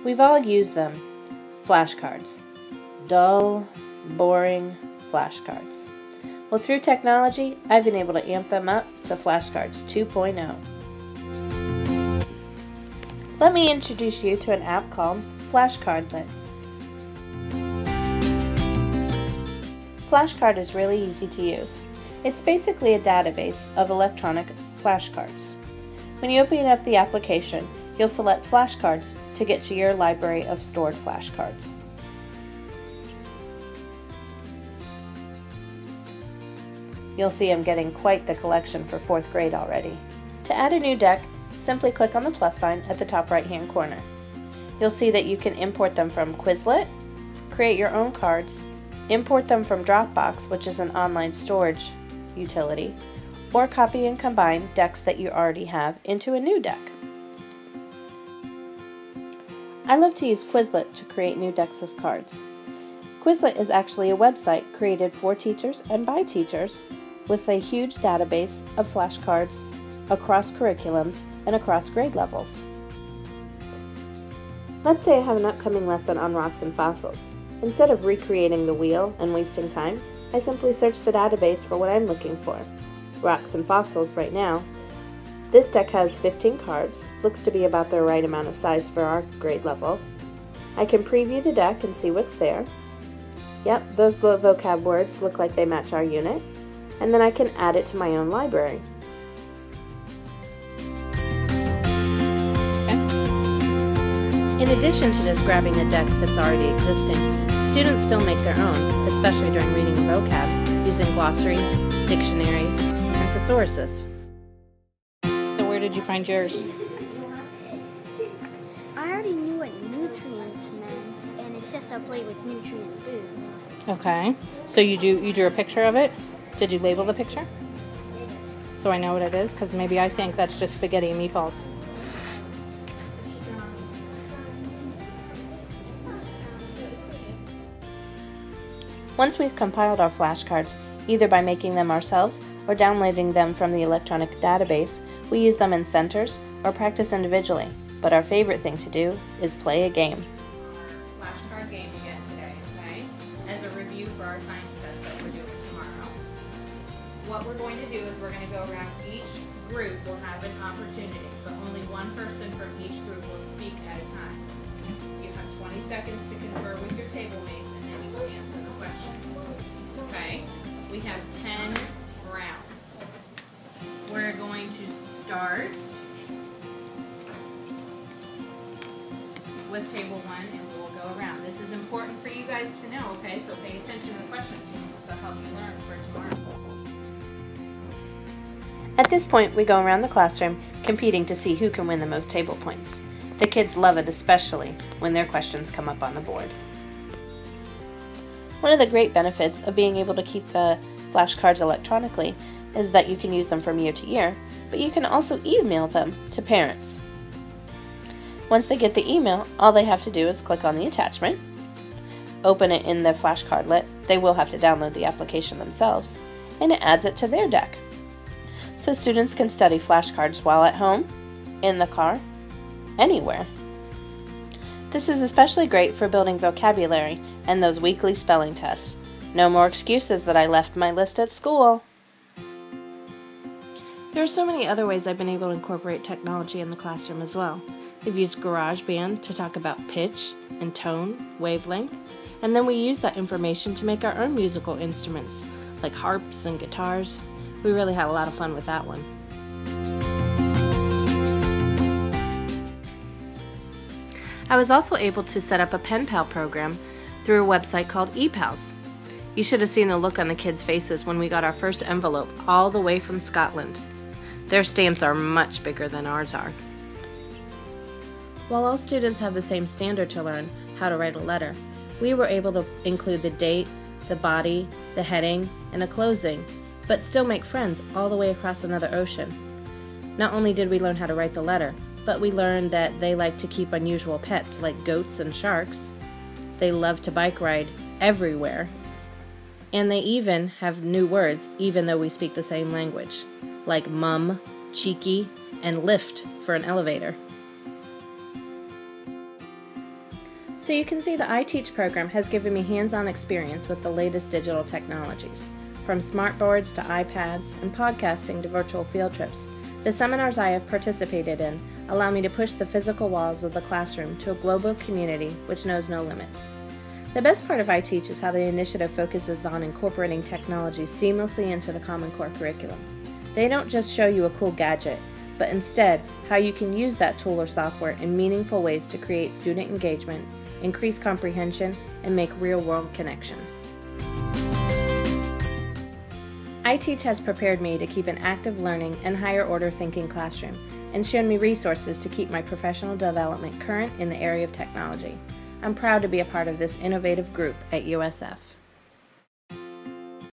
We've all used them. Flashcards. Dull, boring flashcards. Well, through technology, I've been able to amp them up to Flashcards 2.0. Let me introduce you to an app called Flashcardlet. Flashcard is really easy to use. It's basically a database of electronic flashcards. When you open up the application, you'll select flashcards to get to your library of stored flashcards. You'll see I'm getting quite the collection for 4th grade already. To add a new deck, simply click on the plus sign at the top right-hand corner. You'll see that you can import them from Quizlet, create your own cards, import them from Dropbox, which is an online storage utility, or copy and combine decks that you already have into a new deck. I love to use Quizlet to create new decks of cards. Quizlet is actually a website created for teachers and by teachers with a huge database of flashcards across curriculums and across grade levels. Let's say I have an upcoming lesson on rocks and fossils. Instead of recreating the wheel and wasting time, I simply search the database for what I'm looking for. Rocks and fossils right now. This deck has 15 cards, looks to be about the right amount of size for our grade level. I can preview the deck and see what's there. Yep, those little vocab words look like they match our unit. And then I can add it to my own library. In addition to just grabbing a deck that's already existing, students still make their own, especially during reading vocab, using glossaries, dictionaries, and thesauruses. So where did you find yours? I already knew what nutrients meant, and it's just a plate with nutrient foods. Okay. So you drew a picture of it? Did you label the picture? So I know what it is, because maybe I think that's just spaghetti and meatballs. Once we've compiled our flashcards, either by making them ourselves or downloading them from the electronic database, we use them in centers or practice individually. But our favorite thing to do is play a game. Flashcard game again today, okay? As a review for our science test that we're doing tomorrow. What we're going to do is we're going to go around each group will have an opportunity, but only one person from each group will speak at a time. You have 20 seconds to confer with your table mates, and then you will answer the questions. Okay? We have 10 rounds. We're going to start with table 1, and we'll go around. This is important for you guys to know, okay? So pay attention to the questions. This will help you learn for tomorrow. At this point, we go around the classroom competing to see who can win the most table points. The kids love it, especially when their questions come up on the board. One of the great benefits of being able to keep the flashcards electronically is that you can use them from year to year, but you can also email them to parents. Once they get the email, all they have to do is click on the attachment, open it in the Flashcardlet. They will have to download the application themselves, and it adds it to their deck. So students can study flashcards while at home, in the car, anywhere. This is especially great for building vocabulary and those weekly spelling tests. No more excuses that I left my list at school. There are so many other ways I've been able to incorporate technology in the classroom as well. We've used GarageBand to talk about pitch and tone, wavelength, and then we use that information to make our own musical instruments, like harps and guitars. We really had a lot of fun with that one. I was also able to set up a pen pal program through a website called ePals. You should have seen the look on the kids' faces when we got our first envelope all the way from Scotland. Their stamps are much bigger than ours are. While all students have the same standard to learn how to write a letter, we were able to include the date, the body, the heading, and a closing, but still make friends all the way across another ocean. Not only did we learn how to write the letter, but we learned that they like to keep unusual pets like goats and sharks. They love to bike ride everywhere. And they even have new words, even though we speak the same language, like mum, cheeky, and lift for an elevator. So you can see the iTeach program has given me hands-on experience with the latest digital technologies. From smartboards to iPads and podcasting to virtual field trips, the seminars I have participated in allow me to push the physical walls of the classroom to a global community which knows no limits. The best part of iTeach is how the initiative focuses on incorporating technology seamlessly into the Common Core curriculum. They don't just show you a cool gadget, but instead how you can use that tool or software in meaningful ways to create student engagement, increase comprehension, and make real-world connections. iTeach has prepared me to keep an active learning and higher-order thinking classroom and shown me resources to keep my professional development current in the area of technology. I'm proud to be a part of this innovative group at USF.